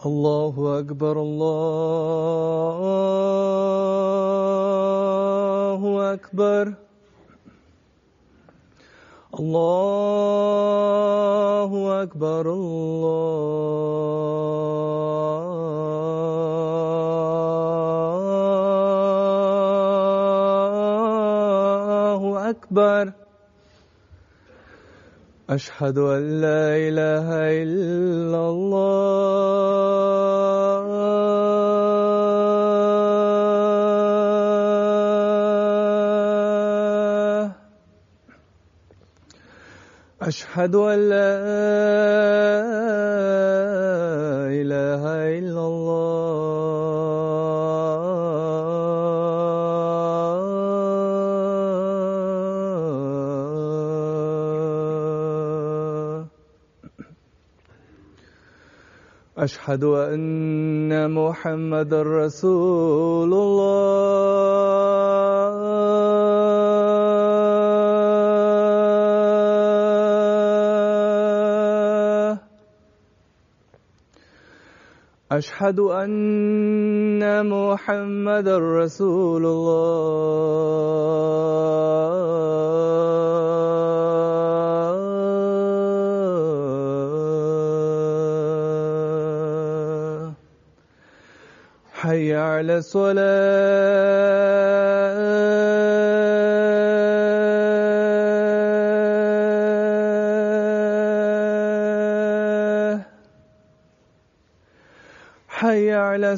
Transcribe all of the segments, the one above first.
الله أكبر الله أكبر الله أكبر الله أكبر أشهد أن لا إله إلا الله أشهد أن لا إله إلا الله أشهد أن محمدًا رسول الله أشهد أن محمدًا رسول الله حي على الصلاة حي على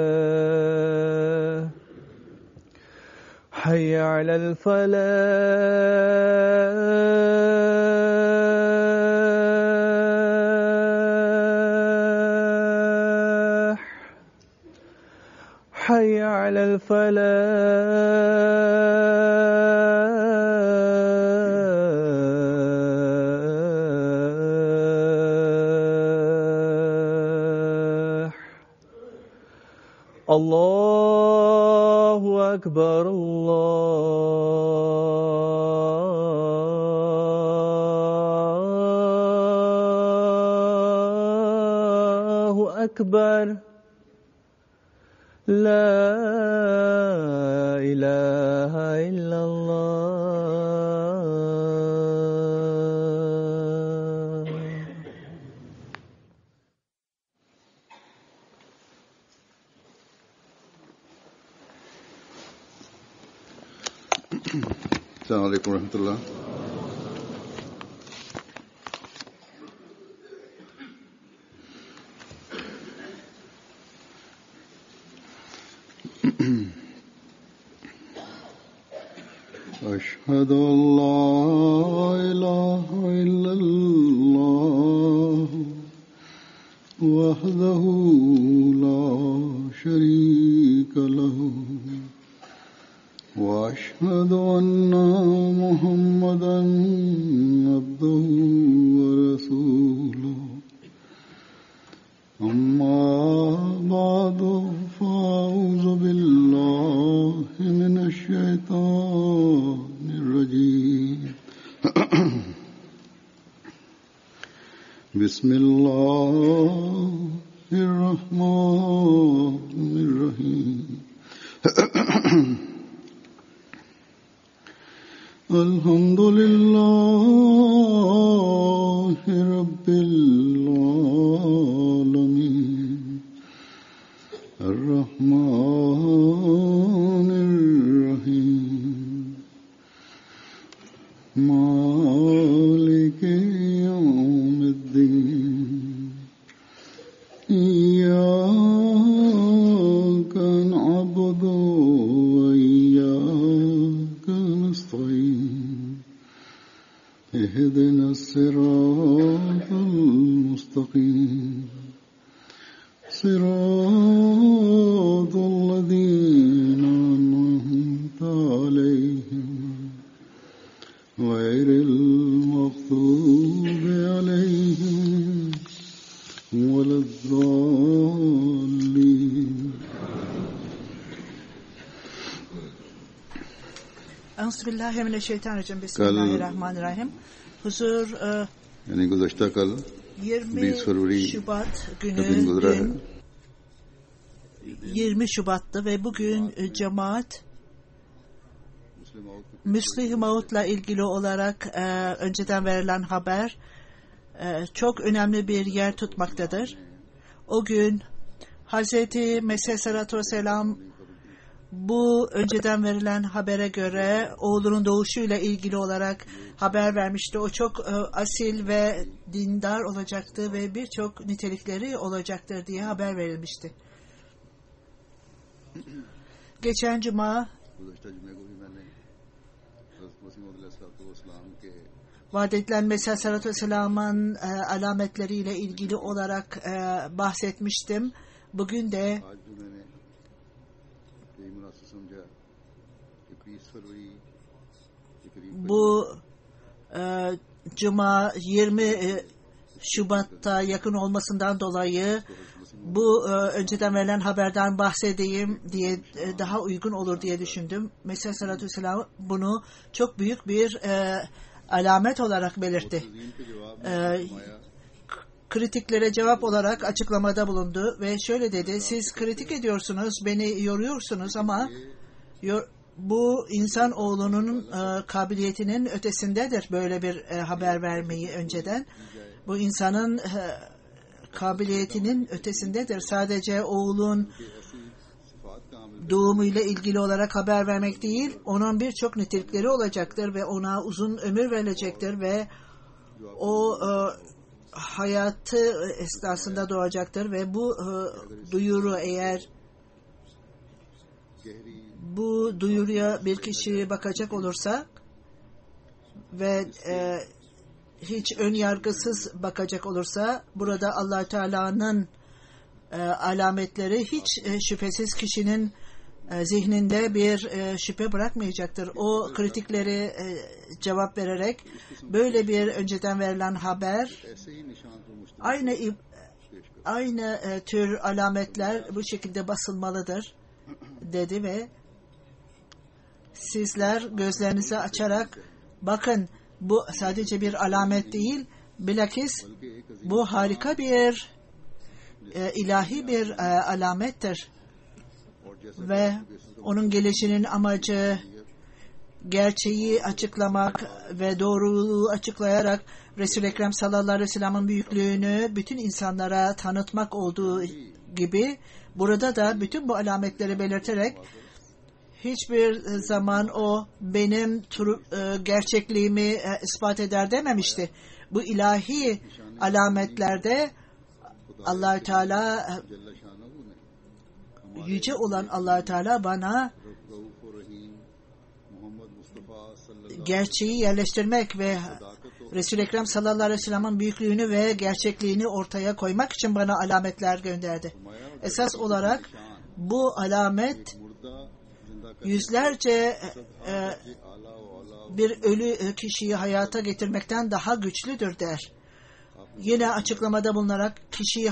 الصلاة حي على الفلاح حي على الفلاح الله أكبر الله أكبر لا إله إلا الله السلام عليكم ورحمة الله. أشهد أن لا إله إلا الله وحده لا شريك له وأشهد أن محمدًا عبده ورسوله أما بعد فأعوذ بالله من الشيطان الرجيم بسم الله الرحمن الرحيم الحمد لله رب العالمين الرحمن الرحيم مالك يوم الدين إياك نعبد وإياك نستعين اهدنا الصراط المستقيم صراط الذين أنعمت عليهم غير المغضوب عليهم ولا الضالين Euzubillahimineşşeytanirracim. Bismillahirrahmanirrahim. Huzur यानी गुज़श्ता कल 20 20 फरवरी Şubat का दिन günü गुजरा है। dün 20 Şubat'tı ve bugün cemaat Müslim Maut'la ilgili olarak önceden verilen haber çok önemli bir yer tutmaktadır. O gün Hazreti Mesih Sallallahu Aleyhi ve Sellem bu önceden verilen habere göre oğlunun doğuşuyla ilgili olarak haber vermişti. O çok asil ve dindar olacaktı ve birçok nitelikleri olacaktır diye haber verilmişti. Geçen cuma vaat edilen Mesih Sallallahu Aleyhi ve Sellem'in alametleriyle ilgili olarak bahsetmiştim. Bugün de bu Cuma 20 Şubat'ta yakın olmasından dolayı bu önceden verilen haberden bahsedeyim diye daha uygun olur diye düşündüm. Mesih Sallallahu Aleyhi ve Sellem bunu çok büyük bir alamet olarak belirtti. Kritiklere cevap olarak açıklamada bulundu ve şöyle dedi: siz kritik ediyorsunuz, beni yoruyorsunuz ama bu insan oğlunun kabiliyetinin ötesindedir böyle bir haber vermeyi önceden. Bu insanın kabiliyetinin ötesindedir. Sadece oğlun doğumuyla ilgili olarak haber vermek değil, onun birçok nitelikleri olacaktır ve ona uzun ömür verilecektir ve o hayatı esnasında doğacaktır ve bu duyuru, eğer bu duyuruya bir kişi bakacak olursa ve hiç ön yargısız bakacak olursa, burada Allah Teala'nın alametleri hiç şüphesiz kişinin zihninde bir şüphe bırakmayacaktır. O kritiklere cevap vererek böyle bir önceden verilen haber, aynı tür alametler bu şekilde basılmalıdır dedi ve sizler gözlerinizi açarak bakın, bu sadece bir alamet değil, bilakis bu harika bir ilahi bir alamettir ve onun gelişinin amacı gerçeği açıklamak ve doğruluğu açıklayarak Resul-i Ekrem sallallahu aleyhi ve sellem'in büyüklüğünü bütün insanlara tanıtmak olduğu gibi, burada da bütün bu alametleri belirterek hiçbir zaman o benim gerçekliğimi ispat eder dememişti. Bu ilahi alametlerde Allah-u Teala, yüce olan Allah-u Teala bana gerçeği yerleştirmek ve Resul-i Ekrem sallallahu aleyhi ve sellem'in büyüklüğünü ve gerçekliğini ortaya koymak için bana alametler gönderdi. Esas olarak bu alamet yüzlerce bir ölü kişiyi hayata getirmekten daha güçlüdür der. Yine açıklamada bulunarak kişiyi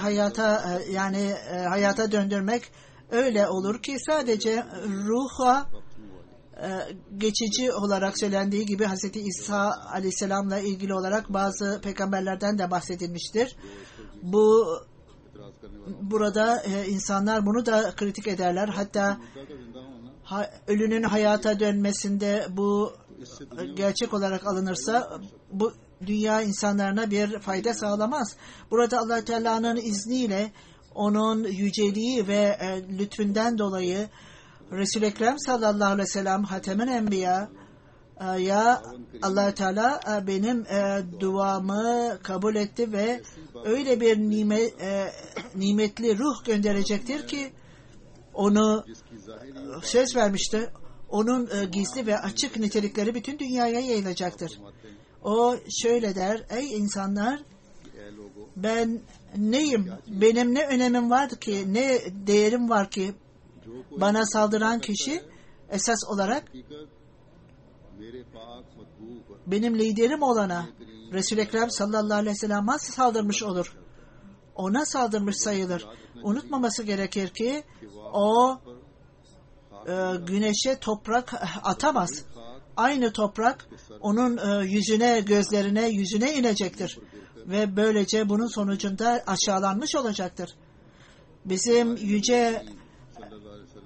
hayata döndürmek öyle olur ki sadece ruha geçici olarak söylendiği gibi Hz. İsa Aleyhisselam'la ilgili olarak bazı peygamberlerden de bahsedilmiştir. Burada insanlar bunu da kritik ederler. Hatta ölünün hayata dönmesinde bu gerçek olarak alınırsa bu dünya insanlarına bir fayda sağlamaz. Burada Allah Teala'nın izniyle, onun yüceliği ve lütfünden dolayı Resul-i Ekrem sallallahu aleyhi ve sellem Hatem-i Enbiya ya Allah Teala benim duamı kabul etti ve öyle bir nimetli ruh gönderecektir ki onu söz vermişti. Onun gizli ve açık nitelikleri bütün dünyaya yayılacaktır. O şöyle der: ey insanlar, ben neyim? Benim ne önemim vardı ki, ne değerim var ki bana saldıran kişi esas olarak benim liderim olana Resul-i Ekrem sallallahu aleyhi ve sellem'e saldırmış olur. Ona saldırmış sayılır. Unutmaması gerekir ki o güneşe toprak atamaz. aynı toprak onun yüzüne, gözlerine, yüzüne inecektir. Ve böylece bunun sonucunda aşağılanmış olacaktır. Bizim yüce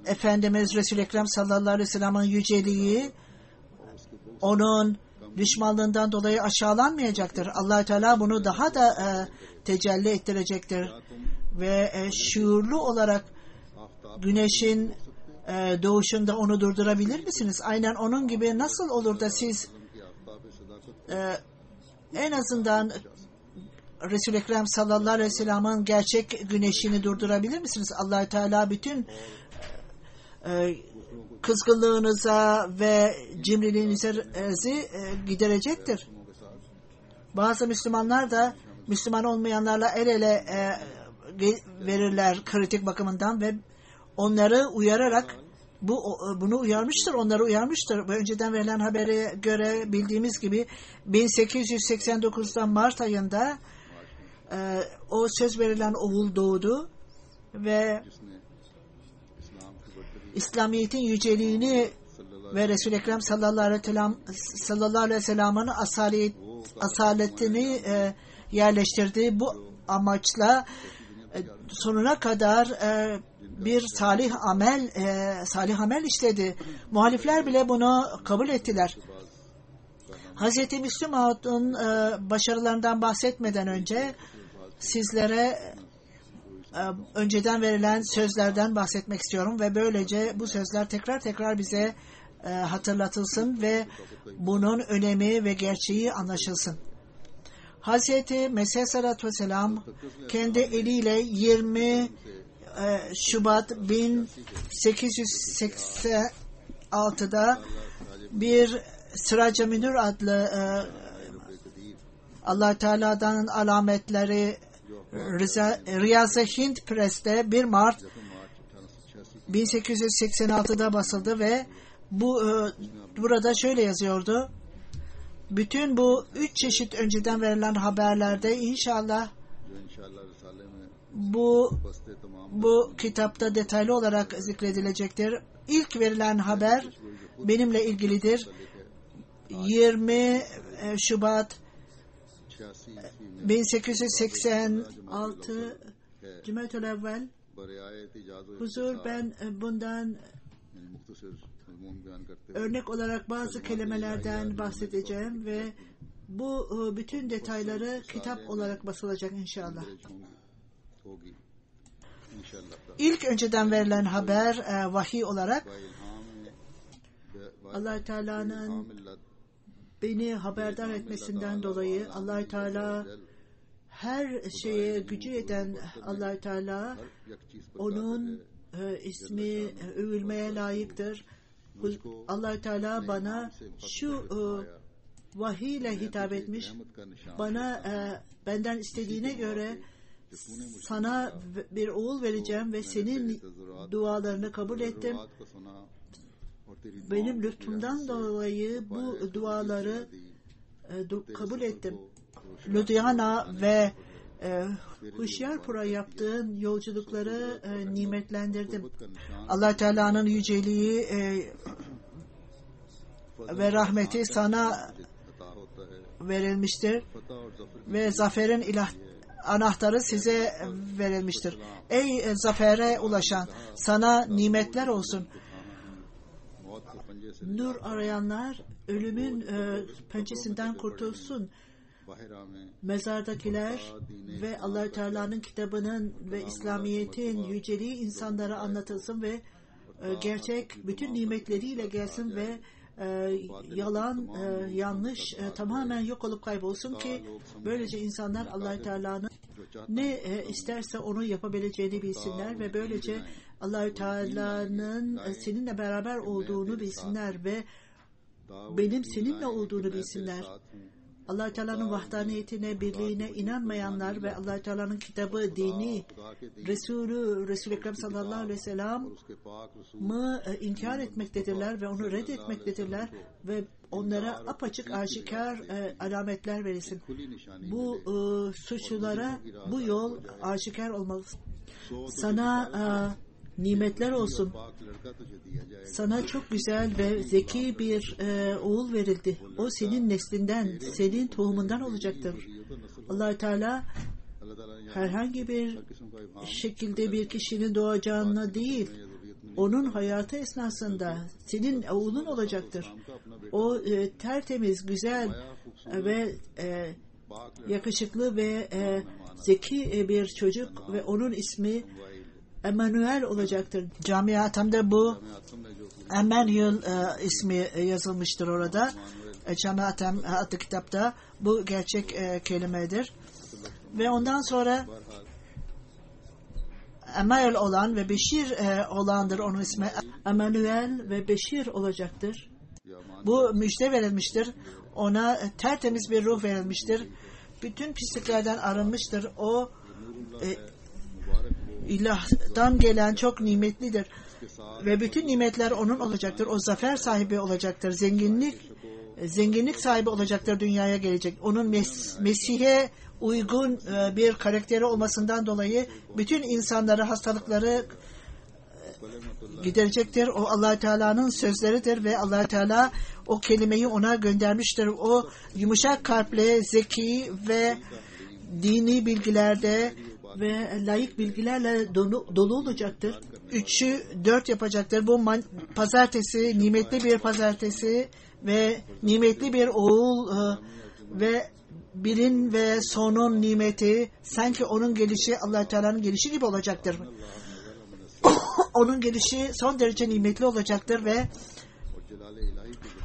Efendimiz Resul-i Ekrem sallallahu aleyhi ve sellem'in yüceliği onun düşmanlığından dolayı aşağılanmayacaktır. Allah-u Teala bunu daha da tecelli ettirecektir. Ve şuurlu olarak güneşin doğuşunda onu durdurabilir misiniz? Aynen onun gibi nasıl olur da siz en azından Resul-i Ekrem sallallahu aleyhi ve sellem'in gerçek güneşini durdurabilir misiniz? Allah-u Teala bütün kızgınlığınıza ve cimriliğinizi giderecektir. Bazı Müslümanlar da Müslüman olmayanlarla el ele verirler kritik bakımından ve onları uyararak bunu uyarmıştır, onları uyarmıştır. Ve önceden verilen habere göre bildiğimiz gibi 1889'da Mart ayında o söz verilen oğul doğdu ve İslamiyet'in yüceliğini ve Resul-i Ekrem sallallahu aleyhi ve sellem'in asaletini yerleştirdiği bu amaçla sonuna kadar bir salih amel işledi. Muhalifler bile bunu kabul ettiler. Hazreti Müslüm Ağa'nın başarılarından bahsetmeden önce sizlere önceden verilen sözlerden bahsetmek istiyorum ve böylece bu sözler tekrar tekrar bize hatırlatılsın ve bunun önemi ve gerçeği anlaşılsın. Hazreti Mesih Aleyhisselatü Vesselam kendi eliyle 20 Şubat 1886'da bir Sırac-ı Münir adlı Allah Teala'dan alametleri Riyaz-ı Hind Press'te 1 Mart 1886'da basıldı ve burada şöyle yazıyordu. Bütün bu 3 çeşit önceden verilen haberlerde inşallah bu kitapta detaylı olarak zikredilecektir. İlk verilen haber benimle ilgilidir. 20 Şubat 1886 Cuma'tül evvel huzur ben bundan örnek olarak bazı kelimelerden bahsedeceğim ve bu bütün detayları kitap olarak basılacak inşallah. İlk önceden verilen haber vahiy olarak Allah Teala'nın beni haberdar etmesinden dolayı Allah Teala her şeye gücü yeten Allah Teala onun ismi övülmeye layıktır. Allah Teala bana şu vahiy ile hitap etmiş. Bana benden istediğine göre sana bir oğul vereceğim ve senin dualarını kabul ettim. Benim lütfumdan dolayı bu duaları kabul ettim. Ludhiana ve Huşyarpur'a yaptığın yolculukları nimetlendirdim. Allah Teala'nın yüceliği ve rahmeti sana verilmiştir ve zaferin anahtarı size verilmiştir. Ey zafere ulaşan, sana nimetler olsun. Nur arayanlar ölümün pençesinden kurtulsun. Mezardakiler ve Allah-u Teala'nın kitabının ve İslamiyet'in yüceliği insanlara anlatılsın ve gerçek bütün nimetleriyle gelsin ve yalan, yanlış tamamen yok olup kaybolsun ki böylece insanlar Allah-u Teala'nın ne isterse onu yapabileceğini bilsinler ve böylece Allah-u Teala'nın seninle beraber olduğunu bilsinler ve benim seninle olduğunu bilsinler. Allah-u Teala'nın vahdaniyetine, birliğine inanmayanlar ve Allah-u Teala'nın kitabı, dini, Resul-i Ekrem sallallahu aleyhi ve sellem'i inkar etmektedirler ve onu reddetmektedirler ve onlara apaçık aşikar alametler verilsin. Bu suçlulara bu yol aşikar olmalı. Sana nimetler olsun. Sana çok güzel ve zeki bir oğul verildi. O senin neslinden, senin tohumundan olacaktır. Allah-u Teala herhangi bir şekilde bir kişinin doğacağına değil, onun hayatı esnasında senin oğlun olacaktır. O tertemiz, güzel ve yakışıklı ve zeki bir çocuk ve onun ismi Emmanuel olacaktır. Cami-i Hatem'de bu Emmanuel ismi yazılmıştır orada. Cami-i Hatem adlı kitapta bu gerçek kelimedir. Ve ondan sonra Emmanuel olan ve Beşir olandır onun ismi. Emmanuel ve Beşir olacaktır. Bu müjde verilmiştir. Ona tertemiz bir ruh verilmiştir. Bütün pisliklerden arınmıştır. O ilahdan gelen çok nimetlidir. Ve bütün nimetler onun olacaktır. O zafer sahibi olacaktır. Zenginlik sahibi olacaktır, dünyaya gelecek. Onun Mesih'e uygun bir karakteri olmasından dolayı bütün insanları, hastalıkları giderecektir. O Allah-u Teala'nın sözleridir ve Allah-u Teala o kelimeyi ona göndermiştir. O yumuşak kalple, zeki ve dini bilgilerde ve layık bilgilerle dolu olacaktır. 3'ü 4 yapacaktır. Bu pazartesi, nimetli bir pazartesi ve nimetli bir oğul ve birin ve sonun nimeti sanki onun gelişi Allah-u Teala'nın gelişi gibi olacaktır. Onun gelişi son derece nimetli olacaktır ve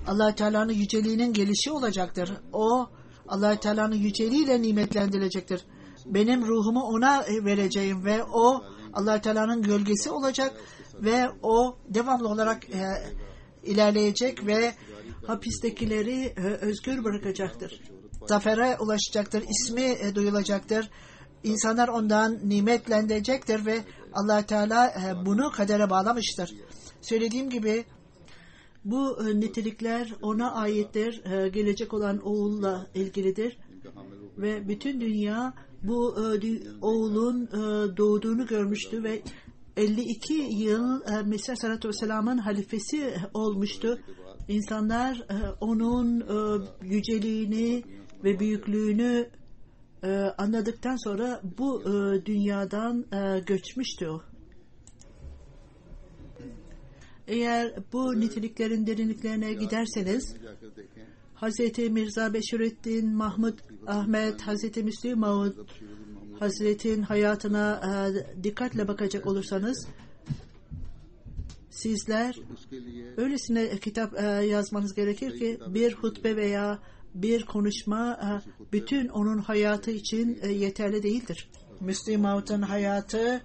Allah-u Teala'nın yüceliğinin gelişi olacaktır. O Allah-u Teala'nın yüceliğiyle nimetlendirilecektir. Benim ruhumu ona vereceğim ve o Allah-u Teala'nın gölgesi olacak ve o devamlı olarak ilerleyecek ve hapistekileri özgür bırakacaktır. Zafere ulaşacaktır, ismi duyulacaktır. İnsanlar ondan nimetlenecektir ve Allah-u Teala bunu kadere bağlamıştır. Söylediğim gibi bu nitelikler ona aittir, gelecek olan oğulla ilgilidir ve bütün dünya bu oğulun doğduğunu görmüştü ve 52 yıl Mesih Aleyhisselatü Vesselam'ın halifesi olmuştu. İnsanlar onun yüceliğini ve büyüklüğünü anladıktan sonra bu dünyadan göçmüştü o. Eğer bu niteliklerin derinliklerine giderseniz Hazreti Mirza Beşirüddin Mahmud Ahmet, Hazreti Müslim Maud Hazret'in hayatına dikkatle bakacak olursanız sizler öylesine kitap yazmanız gerekir ki bir hutbe veya bir konuşma bütün onun hayatı için yeterli değildir. Müslim Maud'un hayatı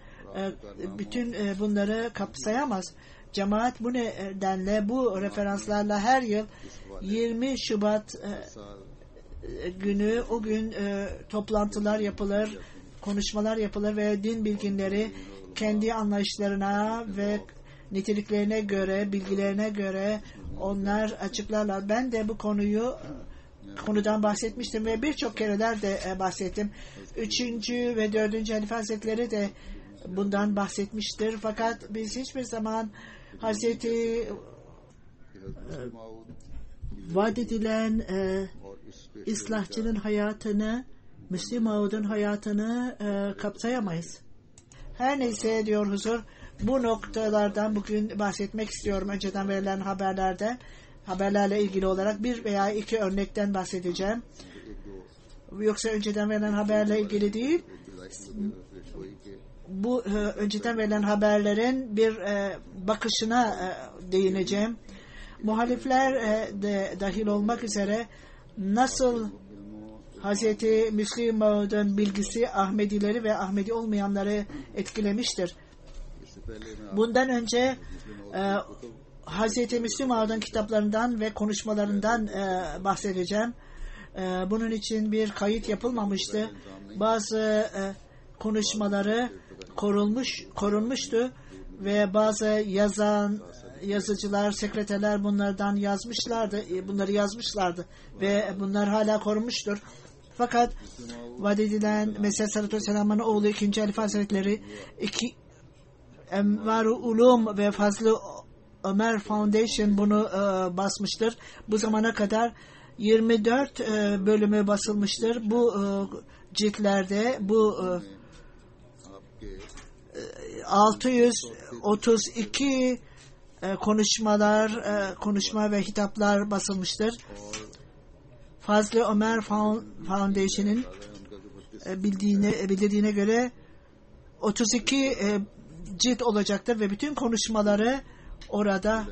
bütün bunları kapsayamaz. Cemaat bu nedenle bu referanslarla her yıl 20 Şubat günü o gün toplantılar yapılır, konuşmalar yapılır ve din bilginleri kendi anlayışlarına ve niteliklerine göre, bilgilerine göre onlar açıklarlar. Ben de bu konudan bahsetmiştim ve birçok kereler de bahsettim. 3. ve 4. Halife Hazretleri de bundan bahsetmiştir. Fakat biz hiçbir zaman Hazreti vaat edilen İslahçının hayatını, Müslim Maud'un hayatını kapsayamayız. Her neyse diyor huzur, bu noktalardan bugün bahsetmek istiyorum. Önceden verilen haberlerle ilgili olarak bir veya iki örnekten bahsedeceğim. Yoksa önceden verilen haberle ilgili değil. Bu önceden verilen haberlerin bir bakışına değineceğim. Muhalifler de dahil olmak üzere nasıl Hazreti Müslim Maud'un bilgisi Ahmedileri ve Ahmedi olmayanları etkilemiştir. Bundan önce Hazreti Müslim Maud'un kitaplarından ve konuşmalarından bahsedeceğim. Bunun için bir kayıt yapılmamıştı. Bazı konuşmaları korunmuştu ve bazı yazıcılar, sekreterler bunları yazmışlardı ve bunlar hala korunmuştur. Fakat vaat edilen Mesih Aleyhisselatü Vesselam'ın oğlu 2. Halife Hazretleri Envar-ı Ulum ve Fazlı Ömer Foundation bunu basmıştır. Bu zamana kadar 24 bölümü basılmıştır. Bu ciltlerde bu 632 konuşma ve hitaplar basılmıştır. Fazlı Ömer Foundation'ın bildirdiğine göre 32 cilt olacaktır ve bütün konuşmaları orada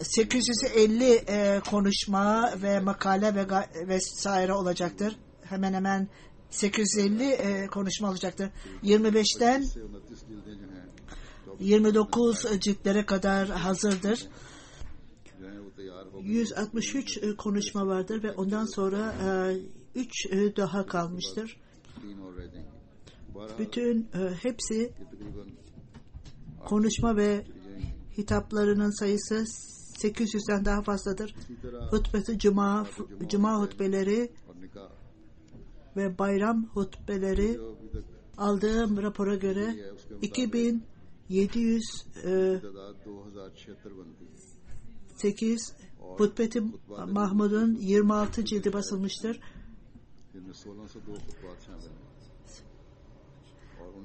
850 konuşma ve makale ve vesaire olacaktır. Hemen hemen 850 konuşma olacaktır. 25'ten 29 ciltlere kadar hazırdır. 163 konuşma vardır ve ondan sonra 3 daha kalmıştır. Bütün hepsi konuşma ve hitaplarının sayısı 800'den daha fazladır. Hutbeti cuma hutbeleri ve bayram hutbeleri aldığım rapora göre 2708 Hutbeti Mahmud'un 26 cildi basılmıştır.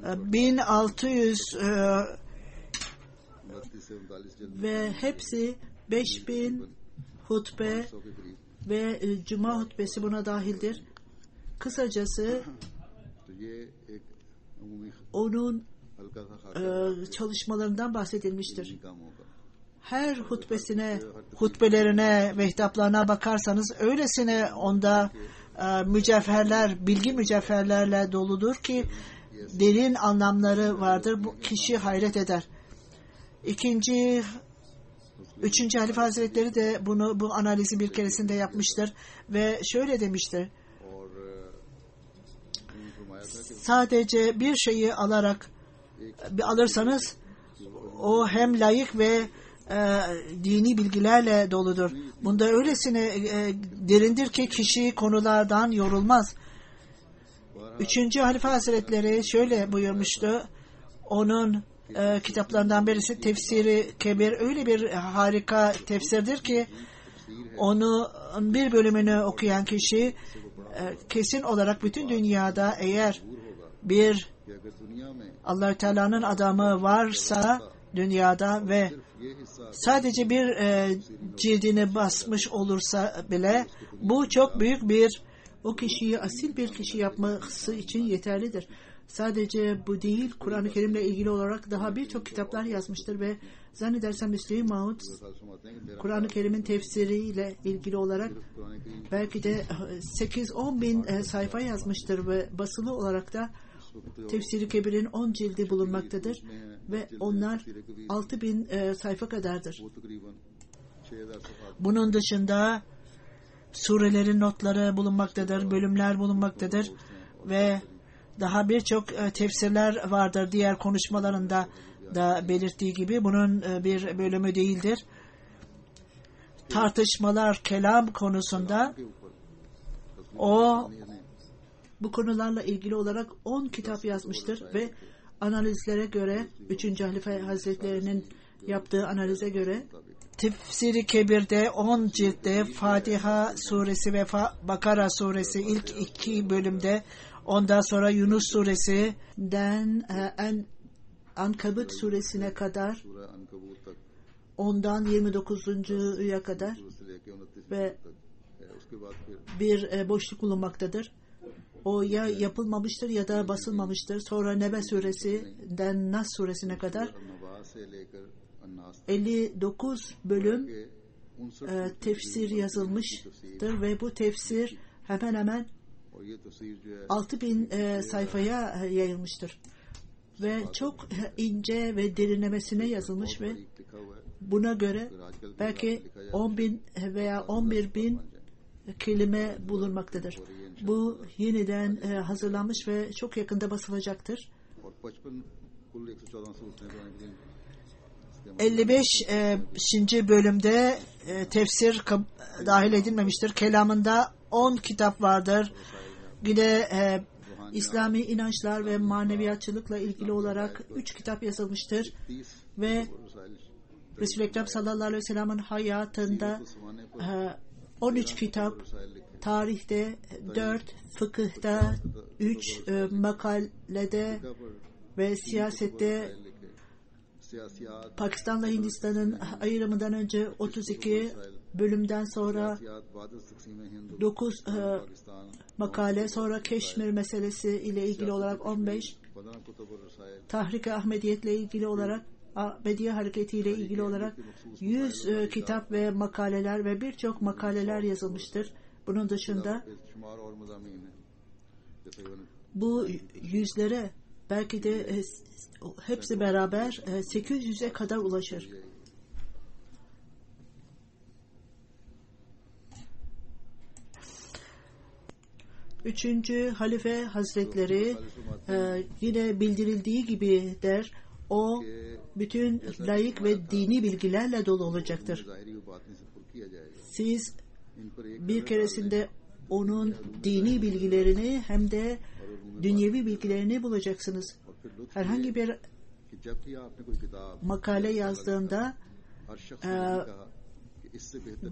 1600 ve hepsi 5000 hutbe ve cuma hutbesi buna dahildir. Kısacası onun çalışmalarından bahsedilmiştir. Her hutbelerine ve hitaplarına bakarsanız öylesine onda bilgi mücevherlerle doludur ki derin anlamları vardır. Bu kişi hayret eder. Üçüncü Halife Hazretleri de bu analizi bir keresinde yapmıştır ve şöyle demiştir. Sadece bir şeyi alırsanız o hem layık ve dini bilgilerle doludur. Bunda öylesine derindir ki kişi konulardan yorulmaz. Üçüncü Halife Hazretleri şöyle buyurmuştu. Onun kitaplarından birisi Tefsiri Kebir öyle bir harika tefsirdir ki onu bir bölümünü okuyan kişi kesin olarak bütün dünyada eğer bir Allah-u Teala'nın adamı varsa dünyada ve sadece bir cildini basmış olursa bile bu çok büyük o kişiyi asil bir kişi yapması için yeterlidir. Sadece bu değil, Kur'an-ı Kerim'le ilgili olarak daha birçok kitaplar yazmıştır ve zannedersem Müslim Mahmud Kur'an-ı Kerim'in tefsiriyle ilgili olarak belki de 8-10 bin sayfa yazmıştır ve basılı olarak da Tefsiri Kebir'in 10 cildi bulunmaktadır ve onlar 6000 sayfa kadardır. Bunun dışında surelerin notları bulunmaktadır, bölümler bulunmaktadır ve daha birçok tefsirler vardır diğer konuşmalarında da belirttiği gibi. Bunun bir bölümü değildir. Tartışmalar, kelam konusunda bu konularla ilgili olarak 10 kitap yazmıştır ve analizlere göre 3. Halife Hazretleri'nin yaptığı analize göre Tefsiri Kebir'de 10 ciltte Fatiha suresi ve Bakara suresi ilk 2 bölümde, ondan sonra Yunus suresinden Ankabut suresine kadar, ondan 29'ya kadar ve bir boşluk bulunmaktadır. O ya yapılmamıştır ya da basılmamıştır. Sonra Nebe suresinden Nas suresine kadar 59 bölüm tefsir yazılmıştır ve bu tefsir hemen hemen 6000 sayfaya yayılmıştır. Ve çok ince ve derinlemesine yazılmış ve buna göre belki 10.000 veya 11.000 kelime bulunmaktadır. Bu yeniden hazırlanmış ve çok yakında basılacaktır. 55. bölümde tefsir dahil edilmemiştir. Kelamında 10 kitap vardır. Yine İslami inançlar ve maneviyatçılıkla ilgili olarak 3 kitap yazılmıştır ve Resul-i Ekrem sallallahu aleyhi ve sellem'in hayatında 13 kitap, tarihte 4, fıkıhta 3, makalede ve siyasette Pakistan'la Hindistan'ın ayrımından önce 32 bölümden sonra 9 makale, sonra Keşmir meselesi ile ilgili olarak 15, Tahrik-i Ahmediyet ile ilgili olarak, Ahmediye hareketi ile ilgili olarak 100 kitap ve makaleler ve birçok makaleler yazılmıştır. Bunun dışında bu yüzlere belki de hepsi beraber 800'e kadar ulaşır. Üçüncü Halife Hazretleri yine bildirildiği gibi der, o bütün layık ve dini bilgilerle dolu olacaktır. Siz bir keresinde onun dini bilgilerini hem de dünyevi bilgilerini bulacaksınız. Herhangi bir makale yazdığında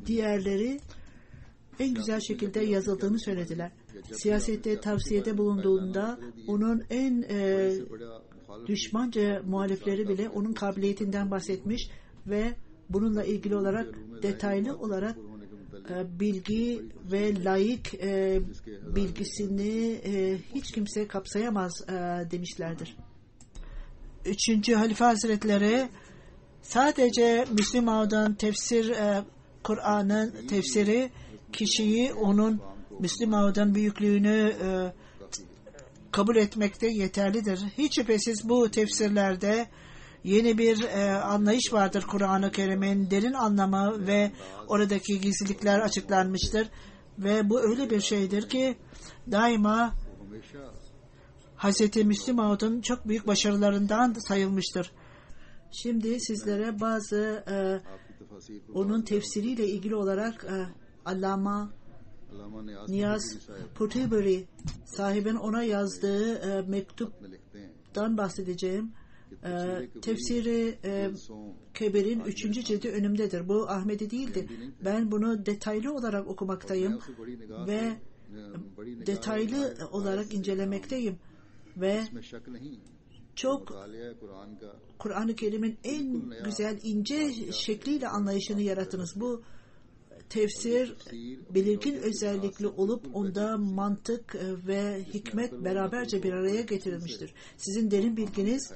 diğerleri en güzel şekilde yazıldığını söylediler. Siyasette tavsiyede bulunduğunda onun en düşmanca muhalifleri bile onun kabiliyetinden bahsetmiş ve bununla ilgili olarak detaylı olarak bilgi ve layık bilgisini hiç kimse kapsayamaz demişlerdir. Üçüncü Halife Hazretleri sadece Müslim Aud'un Kur'an'ın tefsiri kişiyi onun Müslim Aud'un büyüklüğünü kabul etmekte yeterlidir. Hiç şüphesiz bu tefsirlerde yeni bir anlayış vardır. Kur'an-ı Kerim'in derin anlamı ve oradaki gizlilikler açıklanmıştır. Ve bu öyle bir şeydir ki daima Hz. Müslim Aud'un çok büyük başarılarından sayılmıştır. Şimdi sizlere bazı onun tefsiriyle ilgili olarak Allama Niyaz Putibari sahibin ona yazdığı mektuptan bahsedeceğim. Tefsiri Kebir'in 3. cildi önümdedir. Bu Ahmedi değildi. Ben bunu detaylı olarak okumaktayım ve detaylı olarak incelemekteyim ve çok Kur'an-ı Kerim'in en güzel ince şekliyle anlayışını yarattınız. Bu tefsir belirgin özellikli olup onda mantık ve hikmet beraberce bir araya getirilmiştir. Sizin derin bilginiz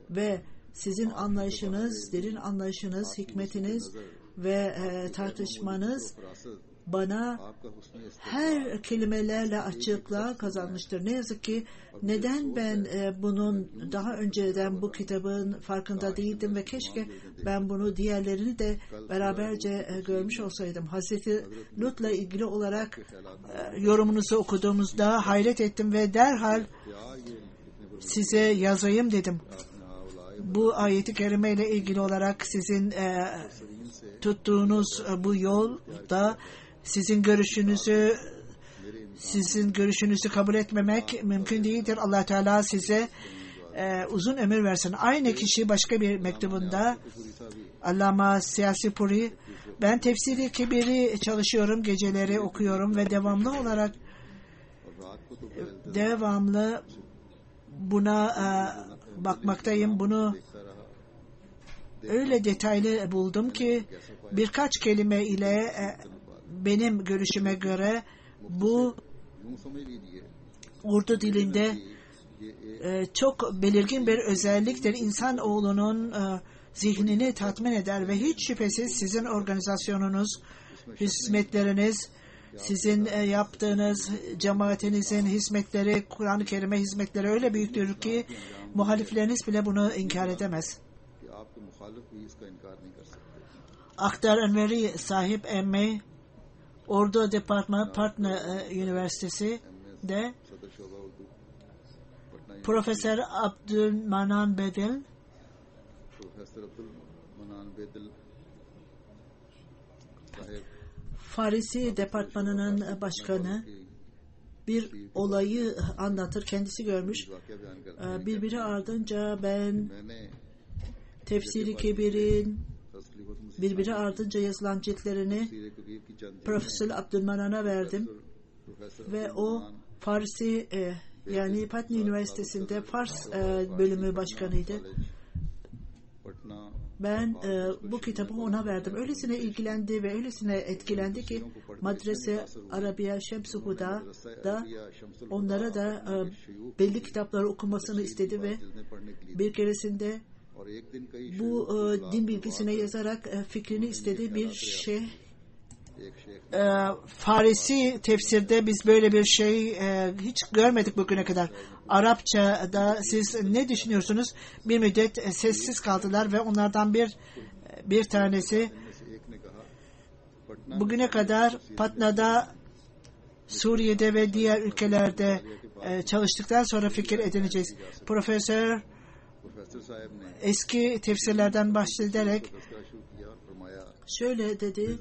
ve sizin anlayışınız, derin anlayışınız, hikmetiniz ve tartışmanız bana her kelimelerle açıklığa kazanmıştır. Ne yazık ki neden ben bunun daha önceden bu kitabın farkında değildim ve keşke ben bunu diğerlerini de beraberce görmüş olsaydım. Hazreti Lut'la ilgili olarak yorumunuzu okuduğumuzda hayret ettim ve derhal size yazayım dedim. Bu ayeti kerime ile ilgili olarak sizin tuttuğunuz bu yolda sizin görüşünüzü kabul etmemek mümkün değildir. Allah Teala size uzun ömür versin. Aynı kişi başka bir mektubunda Allama Siyasi Puri, ben tefsiri Kebir'i çalışıyorum, geceleri okuyorum ve devamlı buna bakmaktayım. Bunu öyle detaylı buldum ki birkaç kelime ile benim görüşüme göre bu Urdu dilinde çok belirgin bir özelliktir. İnsanoğlunun zihnini tatmin eder ve hiç şüphesiz sizin organizasyonunuz, hizmetleriniz, sizin yaptığınız cemaatinizin hizmetleri, Kur'an-ı Kerim'e hizmetleri öyle büyüktür ki muhalifleriniz bile bunu inkar edemez. Akhtar Enveri sahip M.A. Ordu Departmanı Patna Üniversitesi'de Profesör Abdülmanan Bedel Farisi Departmanı'nın başkanı bir olayı anlatır. Kendisi görmüş. Birbiri ardınca ben Tefsir-i Kebir'in birbiri ardınca yazılan ciltlerini Profesör Abdülmanan'a verdim ve o Farsi yani Patna Üniversitesi'nde Fars bölümü başkanıydı. Ben bu kitabı ona verdim. Öylesine ilgilendi ve öylesine etkilendi ki Madrese Arabiya Şems-i Huda'da onlara da belli kitapları okumasını istedi ve bir keresinde bu din bilgisine yazarak fikrini istedi. Bir şey Farisi tefsirde biz böyle bir şey hiç görmedik bugüne kadar. Arapçada siz ne düşünüyorsunuz? Bir müddet sessiz kaldılar ve onlardan bir tanesi bugüne kadar Patna'da, Suriye'de ve diğer ülkelerde çalıştıktan sonra fikir edineceğiz. Profesör eski tefsirlerden bahsederek şöyle dedi: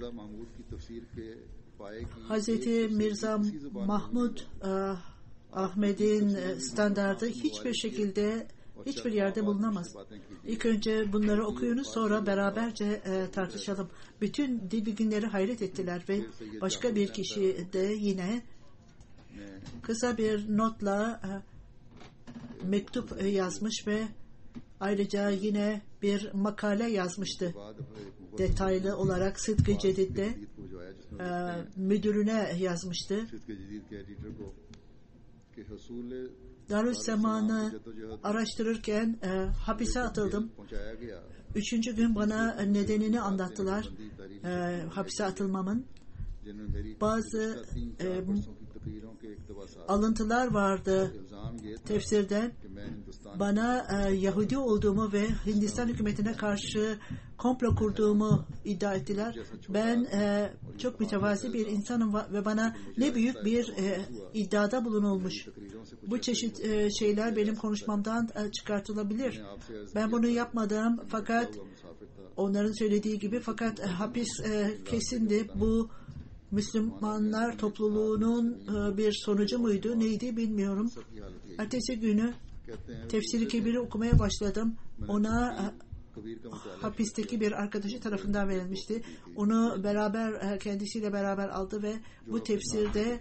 Hazreti Mirza Mahmud Ahmet'in standardı hiçbir şekilde hiçbir yerde bulunamaz. İlk önce bunları okuyunuz, sonra beraberce tartışalım. Bütün dil bilginleri hayret ettiler ve başka bir kişi de yine kısa bir notla mektup yazmış ve ayrıca yine bir makale yazmıştı. Detaylı olarak Sıdk-ı Cedid'de müdürüne yazmıştı. Darüsseman'ı araştırırken hapise atıldım. 3. gün bana nedenini anlattılar hapise atılmamın. Bazı alıntılar vardı tefsirden. Bana Yahudi olduğumu ve Hindistan hükümetine karşı komplo kurduğumu iddia ettiler. Ben çok mütevazi bir insanım ve bana ne büyük bir iddiada bulunulmuş. Bu çeşit şeyler benim konuşmamdan çıkartılabilir. Ben bunu yapmadım fakat onların söylediği gibi hapis kesindi. Bu Müslümanlar topluluğunun bir sonucu muydu? Neydi bilmiyorum. Ertesi günü Tefsir-i Kebir'i okumaya başladım. Ona hapisteki bir arkadaşı tarafından verilmişti. Onu kendisiyle beraber aldı ve bu tefsirde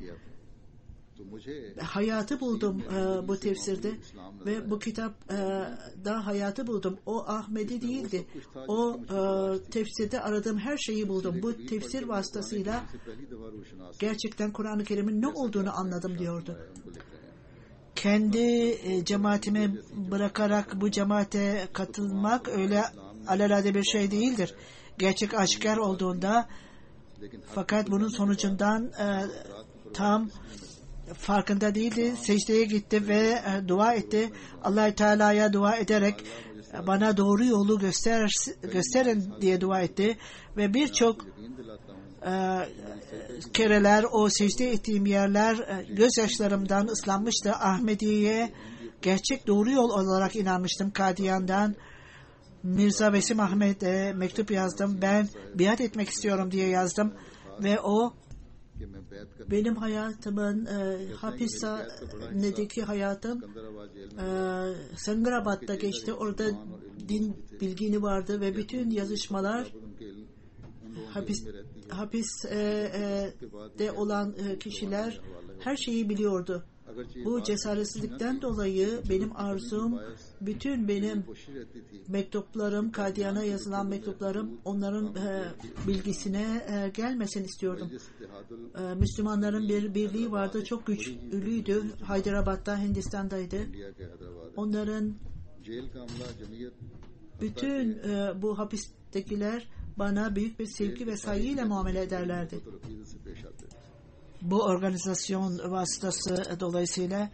hayatı buldum bu tefsirde ve bu kitapta hayatı buldum. O Ahmedi değildi. O tefsirde aradığım her şeyi buldum. Bu tefsir vasıtasıyla gerçekten Kur'an-ı Kerim'in ne olduğunu anladım diyordu. Kendi cemaatimi bırakarak bu cemaate katılmak öyle alelade bir şey değildir. Gerçek aşikar olduğunda fakat bunun sonucundan tam farkında değildi. Secdeye gitti ve dua etti. Allah-u Teala'ya dua ederek bana doğru yolu gösterin diye dua etti. Ve birçok kereler o secde ettiğim yerler gözyaşlarımdan ıslanmıştı. Ahmediye'ye gerçek doğru yol olarak inanmıştım. Kadiyan'dan Mirza Vesim Ahmet'e mektup yazdım. Ben biat etmek istiyorum diye yazdım. Ve o benim hayatımın hapishanedeki hayatım Sangrabad'da geçti. Orada din bilgini vardı ve bütün yazışmalar hapiste olan kişiler her şeyi biliyordu. Bu cesaretsizlikten dolayı benim arzum, bütün benim mektuplarım, Kadiyan'a yazılan mektuplarım onların bilgisine gelmesini istiyordum. Müslümanların bir birliği vardı, çok güçlüydü. Hyderabad'da, Hindistan'daydı. Onların bütün bu hapistekiler bana büyük bir sevgi ve saygıyla muamele ederlerdi. Bu organizasyon vasıtası dolayısıyla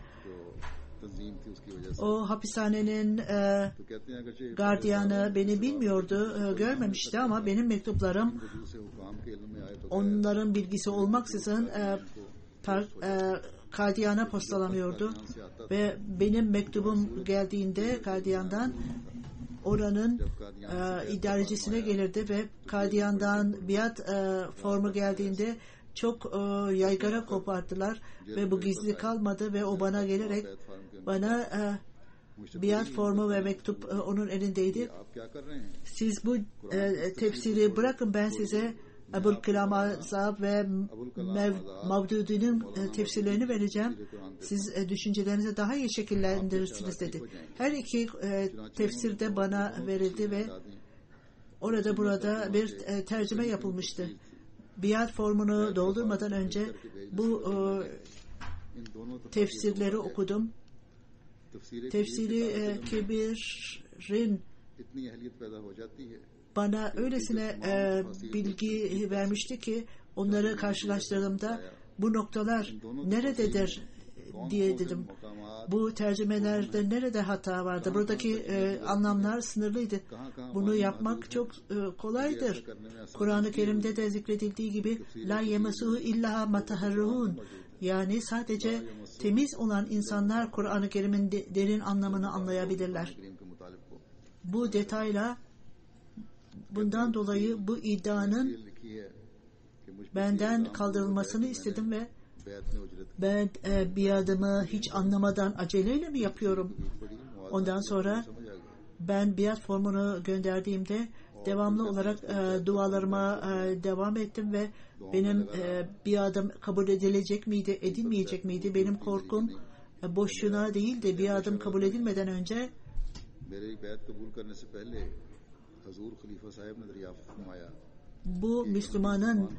o hapishanenin gardiyanı beni bilmiyordu, görmemişti ama benim mektuplarım onların bilgisi olmaksızın Kadiyan'a postalanıyordu ve benim mektubum geldiğinde Kadiyan'dan oranın idarecisine gelirdi ve Kadiyan'dan biat formu geldiğinde çok yaygara koparttılar ve bu gizli kalmadı ve o bana gelerek bana biat formu ve mektup onun elindeydi. Siz bu tefsiri bırakın, ben size Ebu'l-Kelam Azad ve Mevdudi'nin tefsirlerini vereceğim. Siz düşüncelerinizi daha iyi şekillendirirsiniz dedi. Her iki tefsirde bana verildi ve orada burada bir tercüme yapılmıştı. Biat formunu doldurmadan önce bu tefsirleri okudum. Tefsiri Kebir'in bana öylesine bilgi vermişti ki onları karşılaştırdığımda bu noktalar nerededir diye dedim. Bu tercümelerde nerede hata vardı? Buradaki anlamlar sınırlıydı. Bunu yapmak çok kolaydır. Kur'an-ı Kerim'de de zikredildiği gibi la yemesuhu illa matahharun, yani sadece temiz olan insanlar Kur'an-ı Kerim'in derin anlamını anlayabilirler. Bu detayla bundan dolayı bu iddianın benden kaldırılmasını istedim ve ben biatımı hiç anlamadan aceleyle mi yapıyorum? Ondan sonra ben biat formunu gönderdiğimde devamlı olarak dualarıma devam ettim ve benim biatım kabul edilecek miydi, edilmeyecek miydi? Benim korkum boşuna değil de biatım kabul edilmeden önce bu Müslümanın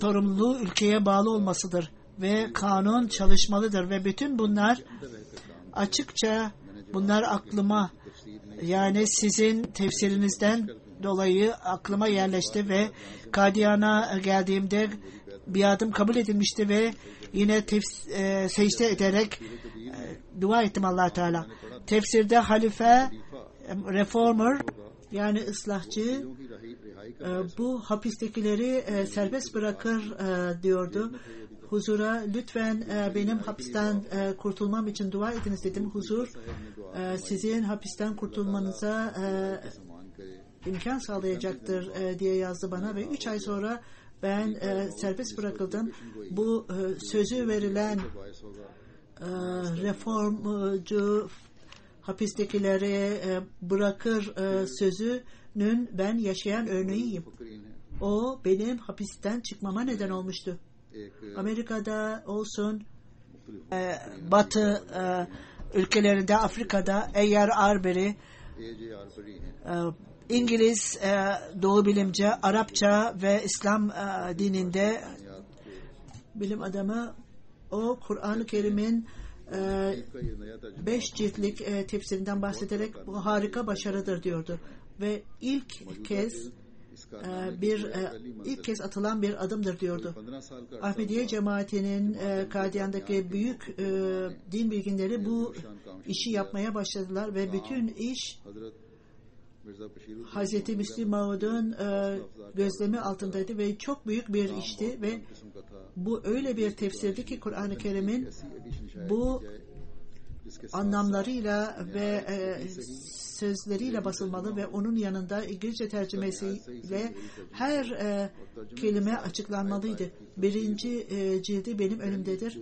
sorumluluğu ülkeye bağlı olmasıdır ve kanun çalışmalıdır ve bütün bunlar açıkça bunlar aklıma, yani sizin tefsirinizden dolayı aklıma yerleşti ve Kadiyan'a geldiğimde biatım kabul edilmişti ve yine secde ederek dua ettim Allah Teala. Tefsirde halife, reformer, yani ıslahçı bu hapistekileri serbest bırakır diyordu. Huzura lütfen benim hapisten kurtulmam için dua ediniz dedim. Huzur sizin hapisten kurtulmanıza imkan sağlayacaktır diye yazdı bana ve 3 ay sonra ben serbest bırakıldım. Bu sözü verilen reformcu hapistekileri bırakır sözünün ben yaşayan örneğiyim. O benim hapisten çıkmama neden olmuştu. Amerika'da olsun, Batı ülkelerinde, Afrika'da Eyyar Arbery, İngiliz Doğu bilimci, Arapça ve İslam dininde bilim adamı, o Kur'an-ı Kerim'in 5 ciltlik tefsirinden bahsederek bu harika başarıdır diyordu ve ilk kez atılan bir adımdır diyordu. Ahmediye cemaatinin Kadiyan'daki büyük din bilginleri bu işi yapmaya başladılar ve bütün iş Hazreti Müslim Maud'un gözlemi altındaydı ve çok büyük bir işti ve bu öyle bir tefsirdi ki Kur'an-ı Kerim'in bu anlamlarıyla ve sözleriyle basılmalı ve onun yanında İngilizce tercümesiyle her kelime açıklanmalıydı. 1. cildi benim önümdedir.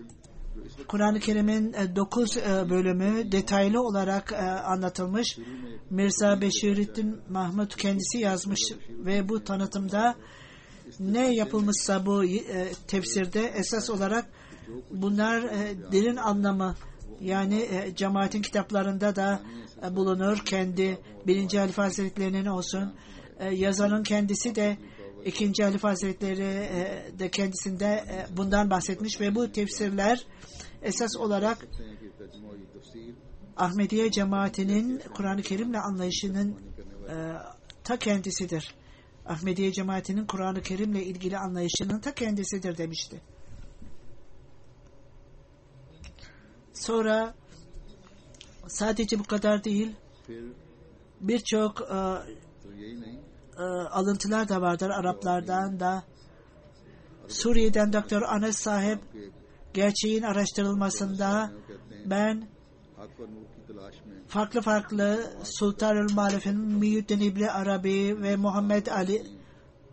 Kur'an-ı Kerim'in 9 bölümü detaylı olarak anlatılmış. Mirza Beşirettin Mahmud kendisi yazmış ve bu tanıtımda ne yapılmışsa bu tefsirde esas olarak bunlar derin anlamı, yani cemaatin kitaplarında da bulunur. Kendi 1. Halife Hazretleri'nin olsun, yazarın kendisi de 2. Halife Hazretleri de kendisinde bundan bahsetmiş ve bu tefsirler esas olarak Ahmediye cemaatinin Kur'an-ı Kerim'le anlayışının ta kendisidir. Ahmediye cemaatinin Kur'an-ı Kerim'le ilgili anlayışının ta kendisidir demişti. Sonra sadece bu kadar değil, birçok alıntılar da vardır Araplardan da. Suriye'den Dr. Anas sahip gerçeğin araştırılmasında ben farklı Sultanul Marif'in Muhyiddin İbni Arabi ve Muhammed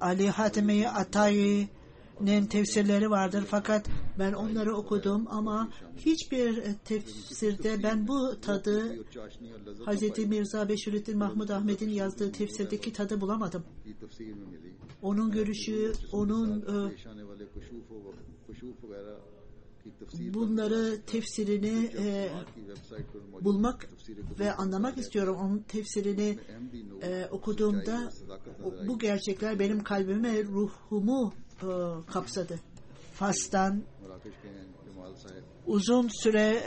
Ali Hatemi Atayi tefsirleri vardır fakat ben onları okudum ama hiçbir tefsirde ben bu tadı Hz. Mirza Beşirüddin Mahmud Ahmet'in yazdığı tefsirdeki tadı bulamadım. Onun görüşü, onun bunları tefsirini bulmak ve anlamak istiyorum. Onun tefsirini okuduğumda bu gerçekler benim kalbimi ve ruhumu kapsadı. Fas'tan uzun süre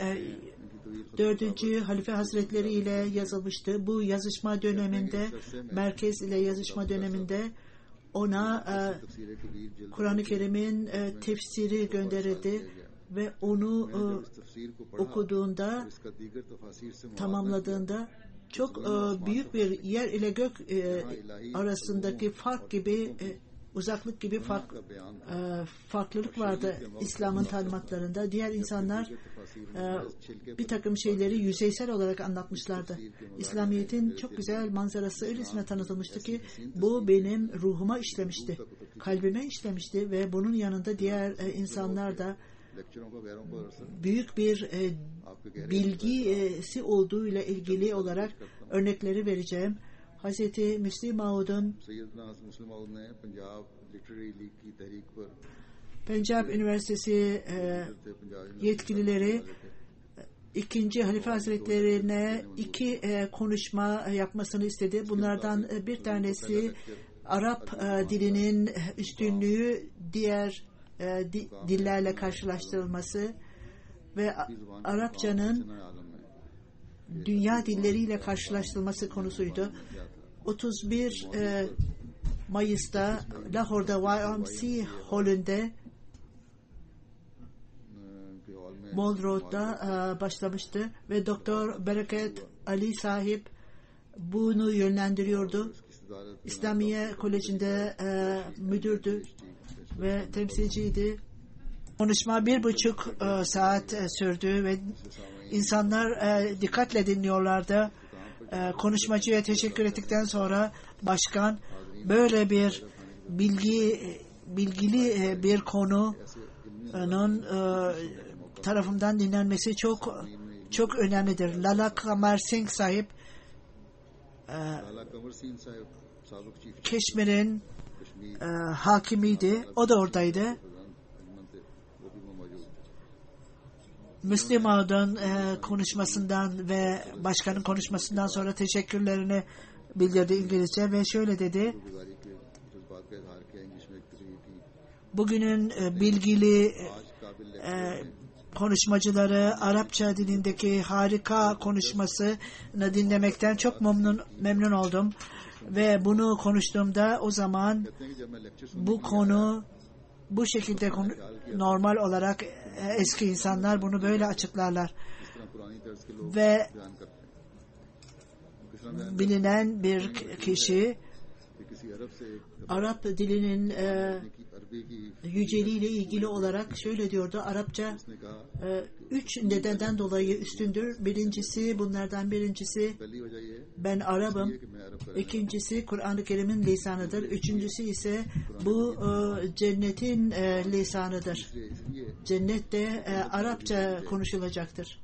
4. Halife Hazretleri ile yazılmıştı. Bu yazışma döneminde, merkez ile yazışma döneminde ona Kur'an-ı Kerim'in tefsiri gönderildi ve onu okuduğunda, tamamladığında çok büyük bir yer ile gök arasındaki fark gibi, uzaklık gibi farklılık vardı İslam'ın talimatlarında. Diğer insanlar bir takım şeyleri yüzeysel olarak anlatmışlardı. İslamiyet'in çok güzel manzarası öylesine tanıtılmıştı ki bu benim ruhuma işlemişti, kalbime işlemişti ve bunun yanında diğer insanlar da büyük bir bilgisi olduğu ile ilgili olarak örnekleri vereceğim. Hz. Müslim Maud'un Punjab Üniversitesi yetkilileri 2. Halife Hazretlerine 2 konuşma yapmasını istedi. Bunlardan bir tanesi Arap dilinin üstünlüğü diğer dillerle karşılaştırılması ve Arapçanın dünya dilleriyle karşılaştırılması konusuydu. 31 Mayıs'ta Lahore'da YMC Hall'ünde Mall Road'da başlamıştı ve Doktor Bereket Ali sahip bunu yönlendiriyordu. İslamiye Koleji'nde müdürdü ve temsilciydi. Konuşma 1,5 saat sürdü ve insanlar dikkatle dinliyorlardı. Konuşmacıya teşekkür ettikten sonra başkan böyle bir bilgili bir konunun tarafından dinlenmesi çok önemlidir. Lala Kamar Singh sahip Keşmir'in hakimiydi. O da oradaydı. Müslim Maud'un konuşmasından ve başkanın konuşmasından sonra teşekkürlerini bildirdi İngilizce ve şöyle dedi: bugünün bilgili konuşmacıları Arapça dilindeki harika konuşmasını dinlemekten çok memnun oldum ve bunu konuştuğumda o zaman bu konu bu şekilde normal olarak eski insanlar bunu böyle açıklarlar ve bilinen bir kişi Arap dilinin yüceliğiyle ilgili olarak şöyle diyordu: Arapça 3 nedenden dolayı üstündür. Bunlardan birincisi ben Arap'ım. İkincisi Kur'an-ı Kerim'in lisanıdır. Üçüncüsü ise bu cennetin lisanıdır. Cennette Arapça konuşulacaktır.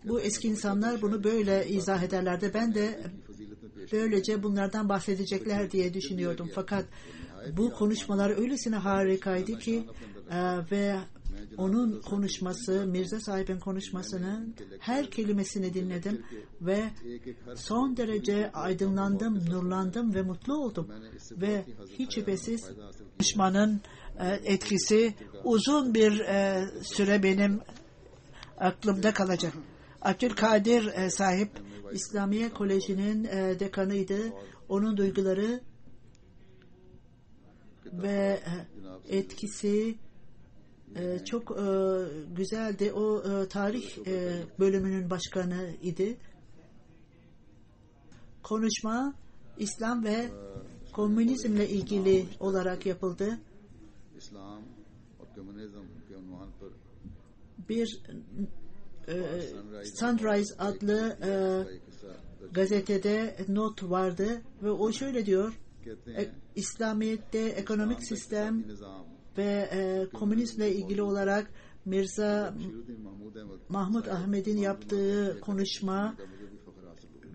Bu eski insanlar bunu böyle izah ederlerdi. Ben de böylece bunlardan bahsedecekler diye düşünüyordum. Fakat bu konuşmalar öylesine harikaydı ki ve onun konuşması, Mirza sahibin konuşmasının her kelimesini dinledim ve son derece aydınlandım, nurlandım ve mutlu oldum. Ve hiç şüphesiz konuşmanın etkisi uzun bir süre benim aklımda kalacak. Abdülkadir sahip İslamiye Koleji'nin dekanıydı. Onun duyguları ve etkisi çok güzeldi. O tarih bölümünün başkanı idi. Konuşma İslam ve komünizmle ilgili olarak yapıldı. Bir Sunrise adlı gazetede not vardı ve o şöyle diyor: İslamiyet'te ekonomik sistem ve komünizmle ilgili olarak Mirza Mahmud Ahmed'in yaptığı konuşma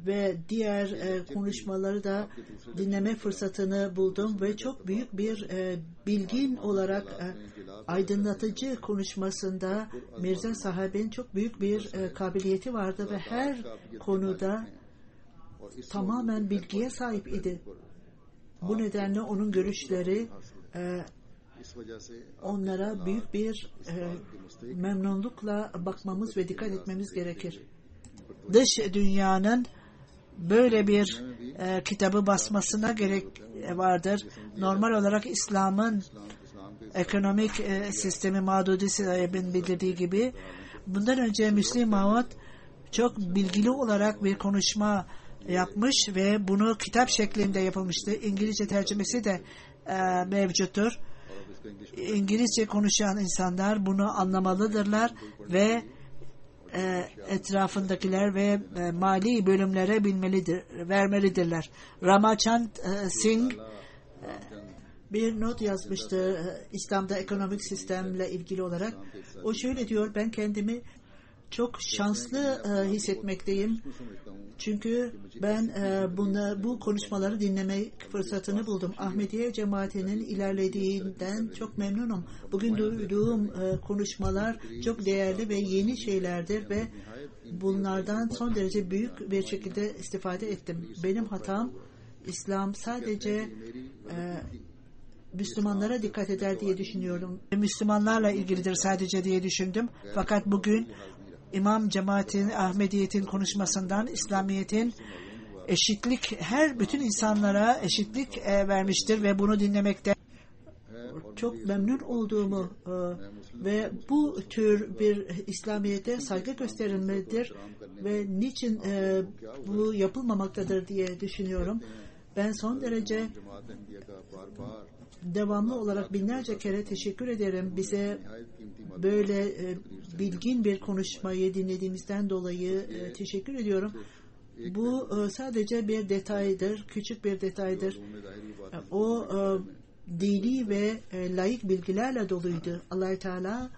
ve diğer konuşmaları da dinleme fırsatını buldum ve çok büyük bir bilgin olarak aydınlatıcı konuşmasında Mirza sahibinin çok büyük bir kabiliyeti vardı ve her konuda tamamen bilgiye sahip idi. Bu nedenle onun görüşleri onlara büyük bir memnunlukla bakmamız ve dikkat etmemiz gerekir. Dış dünyanın böyle bir kitabı basmasına gerek vardır. Normal olarak İslam'ın ekonomik sistemi Maududi sahibinin bildirdiği gibi bundan önce Müslim Maud çok bilgili olarak bir konuşma yapmış ve bunu kitap şeklinde yapılmıştı. İngilizce tercümesi de mevcuttur. İngilizce konuşan insanlar bunu anlamalıdırlar ve etrafındakiler ve mali bölümlere vermelidirler. Ramachand Singh bir not yazmıştı İslam'da ekonomik sistemle ilgili olarak. O şöyle diyor: ben kendimi çok şanslı hissetmekteyim. Çünkü ben bu konuşmaları dinleme fırsatını buldum. Ahmediye cemaatinin ilerlediğinden çok memnunum. Bugün duyduğum konuşmalar çok değerli ve yeni şeylerdir ve bunlardan son derece büyük bir şekilde istifade ettim. Benim hatam, İslam sadece Müslümanlara dikkat eder diye düşünüyorum. Müslümanlarla ilgilidir sadece diye düşündüm. Fakat bugün İmam Cemaat'in, Ahmediyet'in konuşmasından İslamiyet'in eşitlik, bütün insanlara eşitlik vermiştir ve bunu dinlemekte çok memnun olduğumu ve bu tür bir İslamiyet'e saygı gösterilmelidir ve niçin bu yapılmamaktadır diye düşünüyorum. Ben son derece devamlı olarak binlerce kere teşekkür ederim. Bize böyle bilgin bir konuşmayı dinlediğimizden dolayı teşekkür ediyorum. Bu sadece bir detaydır, küçük bir detaydır. O dini ve layık bilgilerle doluydu. Allah-u Teala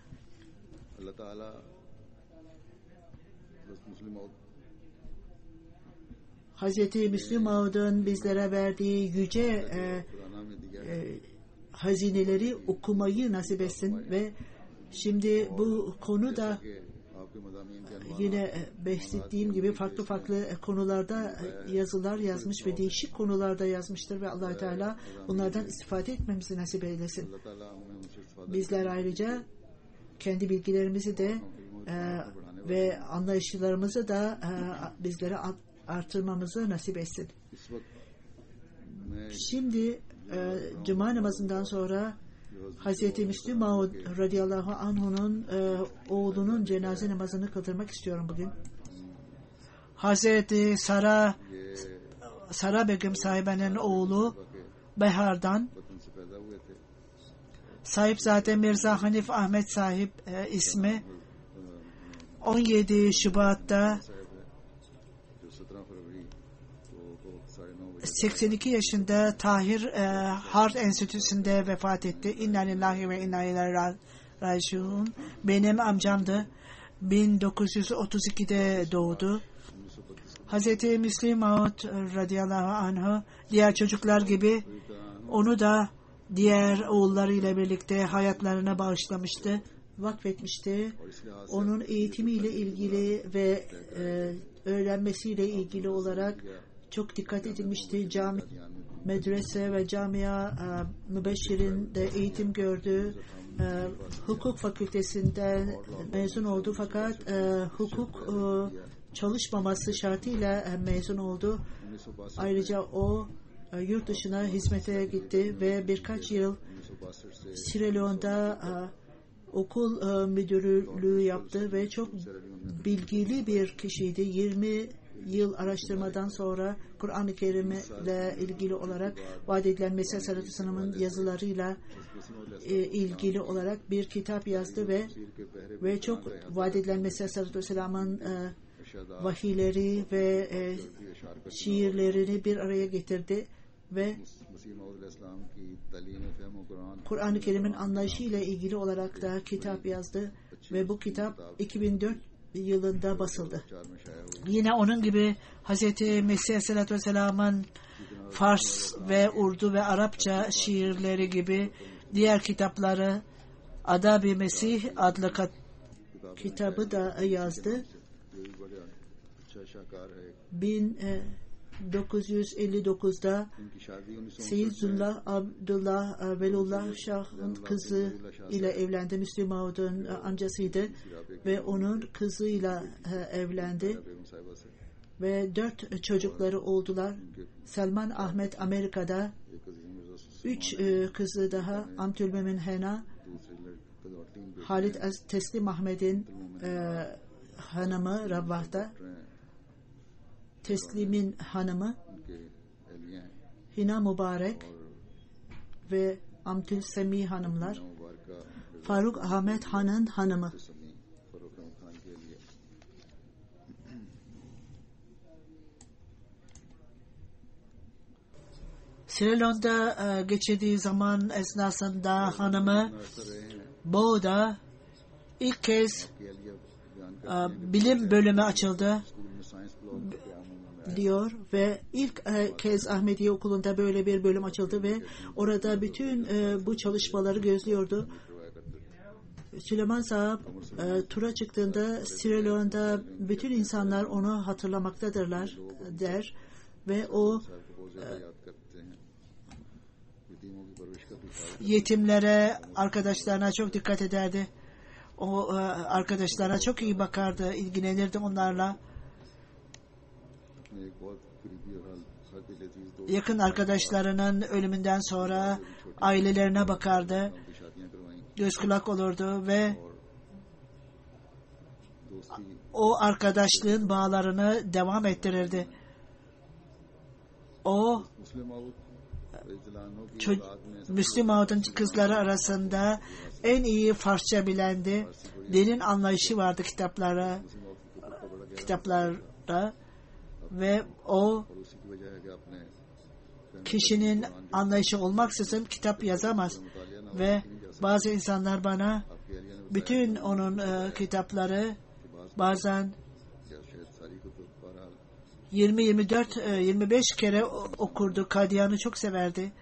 Hazreti Müslim Maud'un bizlere verdiği yüce hazineleri okumayı nasip etsin ve şimdi bu konuda yine bahsettiğim gibi farklı konularda yazılar yazmış ve değişik konularda yazmıştır ve Allah-u Teala bunlardan istifade etmemizi nasip eylesin. Bizler ayrıca kendi bilgilerimizi de ve anlayışlarımızı da bizlere artırmamızı nasip etsin. Şimdi Cuma namazından sonra Hazreti Müslim Maud radıyallahu anhu'nun oğlunun cenaze namazını kıldırmak istiyorum bugün. Hazreti Sara Begüm sahibenin oğlu Behar'dan Sahipzade Mirza Hanif Ahmet sahip ismi 17 Şubat'ta 82 yaşında Tahir Heart Enstitüsü'nde vefat etti. İnna lillahi ve inna ileyhi raciun. Benim amcamdı. 1932'de doğdu. Hazreti Müslim Maud radıyallahu anh'ı diğer çocuklar gibi onu da diğer oğullarıyla birlikte hayatlarına bağışlamıştı, vakfetmişti. Onun eğitimiyle ilgili ve öğrenmesiyle ilgili olarak çok dikkat edilmişti. Medrese ve camia mübeşşirinde eğitim gördü. Hukuk fakültesinden mezun oldu fakat hukuk çalışmaması şartıyla mezun oldu. Ayrıca o yurt dışına hizmete gitti ve birkaç yıl Sierra Leone'da okul müdürlüğü yaptı ve çok bilgili bir kişiydi. 20 yıl araştırmadan sonra Kur'an-ı Kerim ile ilgili olarak vaat edilen Mesih Aleyhisselam'ın yazılarıyla ilgili olarak bir kitap yazdı ve çok vaat edilen Mesih Aleyhisselam'ın vahiyleri ve şiirlerini bir araya getirdi ve मसीह मौद अलैहिस्सलाम की तालीम फ़हम व Quran Kur'an-ı Kerim'in anlayışı ile ilgili olarak da kitap yazdı ve bu kitap 2004 yılında basıldı. 4 में शाया हुई। Yine onun gibi Hz. Mesih Aleyhisselatü Vesselam'ın Fars ve Urdu ve Arapça şiirleri gibi diğer kitapları Adab-ı Mesih adlı kitabı da yazdı. ये भी बड़ा अच्छा शाहकार है। 1959'da इनकी शादी 1959 Seyyid Züllah Abdullah Velullah Şah'ın kızı ile evlendi. Müslüm Maud'un amcasıydı ve onun kızıyla evlendi बेगम साहिबा से ve 4 çocukları oldular. Selman Ahmet Amerika'da, एक अजीम मिर्जा 3 kızı daha Amtülmemin Hena, दूसरे लड़के और 3 बेटे Halit Teslim Ahmet'in hanımı Rabbah'ta, Teslim'in hanımı उनके एहलियां हैं Hina Mübarek ve Amtül Semi hanımlar, मुबारका Faruk Ahmet Han'ın hanımı. समी फरूख अहमद खान के लिए Sierra Leone'da geçirdiği zaman esnasında hanımı असर रहे हैं Boğda ilk kez कि एहलिया बयान bilim bölümü açıldı स्कूल में साइंस ब्लॉक के क़याम में diyor ve ilk kez Ahmediye Okulu'nda böyle bir bölüm açıldı ve orada bütün bu çalışmaları gözlüyordu. Süleyman Sahab tura çıktığında Sierra Leone'da bütün insanlar onu hatırlamaktadırlar der ve o बहुत ज़्यादा याद करते हैं। यतीमों की परवरिश का भी ख्याल yetimlere, arkadaşlarına çok dikkat ederdi. O arkadaşlarına çok iyi bakardı, ilgilenirdi onlarla. अपने एक बहुत करीबी और हर दिल अजीज दोस्त Yakın arkadaşlarının ölümünden sonra ailelerine bakardı, की शादियां करवाई göz kulak olurdu ve दोस्ती o arkadaşlığın bağlarını devam ettirirdi. O मुस्लिम माउद इजलानों की ço- औलाद में Müslüm Maud'un kızları arasında en iyi Farsça bilendi. Derin anlayışı vardı kitaplara ve o और उसी की वजह है कि आपने kişinin anlayışı olmaksızın kitap yazamaz ve bazı insanlar bana आपकी एहलिया ने bütün onun kitapları bazen क्या शायद सारी को तो बहरहाल 20-24-25 kere okurdu. Kadiyan'ı çok severdi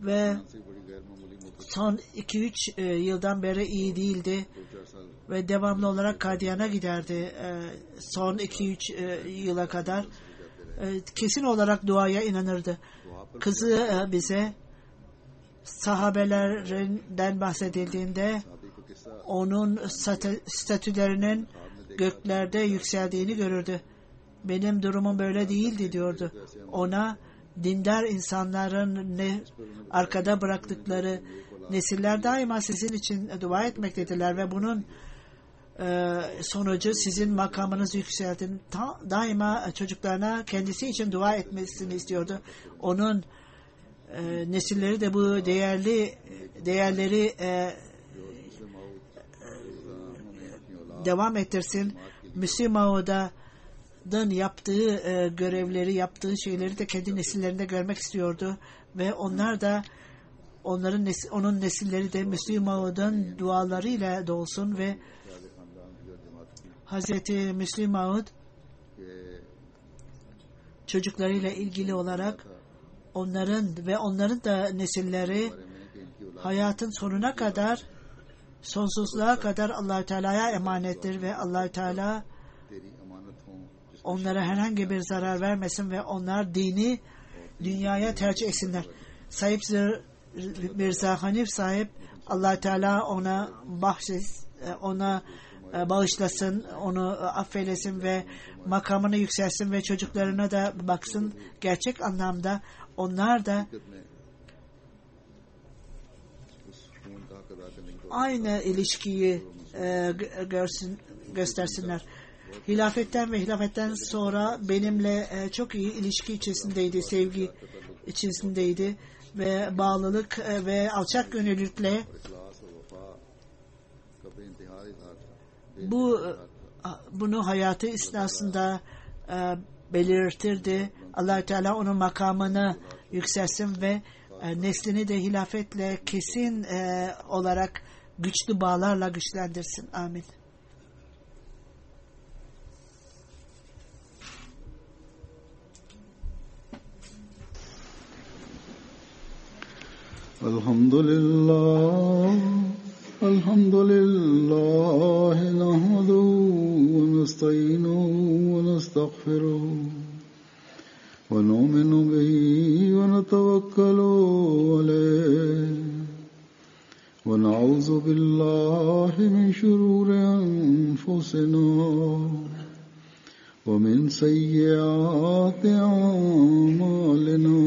ve से बड़ी गैर मामूली मुद्दत son 2-3 yıldan beri iyi değildi 4 साल ve devamlı olarak Kadiyan'a giderdi son 2-3 yıla kadar. Kesin olarak duaya inanırdı. Kızı bize sahabelerinden bahsedildiğinde शादी को किस्सा onun statülerinin göklerde yükseldiğini görürdü. Benim durumum böyle değildi diyordu. Ona dindar insanların arkada bıraktıkları nesiller daima sizin için dua etmektedirler ve bunun sonucu sizin makamınız yükseldin. Daima çocuklarına kendisi için dua etmesini istiyordu. Onun nesilleri de bu değerleri devam ettirsin. Müslüm Maud'un yaptığı görevleri, yaptığı şeyleri de kendi nesillerinde görmek istiyordu ve onlar da onun nesilleri de Müslüm Maud'un dualarıyla dolsun ve Hazreti Müslüm Maud çocuklarıyla ilgili olarak onların da nesilleri hayatın sonuna kadar, sonsuzluğa kadar Allah-u Teala'ya emanettir ve Allah-u Teala onlara herhangi bir zarar vermesin ve onlar dini dünyaya tercih etsinler. Sahip Mirza Hanif sahip Allah-u Teala ona bağışlasın, onu affeylesin ve makamını yükselsin ve çocuklarına da baksın. Gerçek anlamda onlar da aynı ilişkiyi göstersinler. Hilafetten ve hilafetten sonra benimle çok iyi ilişki içerisindeydi, sevgi içerisindeydi ve bağlılık ve alçak gönüllülükle bunu hayatı esnasında belirtirdi. Allah Teala onun makamını yükselsin ve neslini de hilafetle kesin olarak güçlü bağlarla güçlendirsin. Amin. Elhamdülillah nahmaduhu ve nestaînuhu ve nestağfiruhu ve nu'minu bihi ve netevekkalu aleyh ve na'ûzu billahi min şurûri enfusina ve min seyyiâti a'mâlinâ.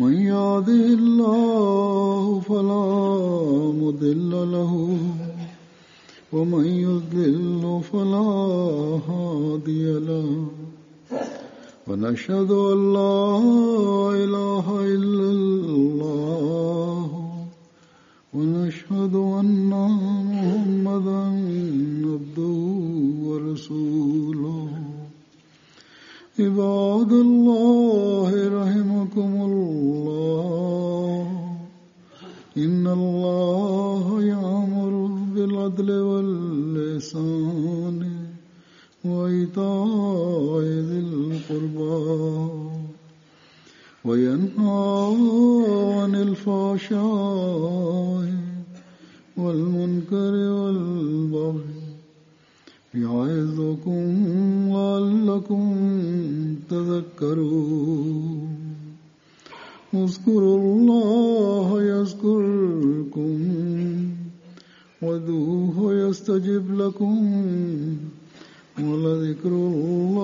من يهده الله فلا مضل له ومن يضلل فلا هادي له ونشهد أن لا إله إلا الله ونشهد أن محمدا عبده ورسوله. عباد الله رحمكم الله إن الله يأمر بالعدل والإحسان وإيتاء ذي القربى وينهى عن الفحشاء والمنكر والبغي يعظكم لعلكم تذكرون. اذكروا الله يذكركم وادعوه يستجب لكم ولذكر الله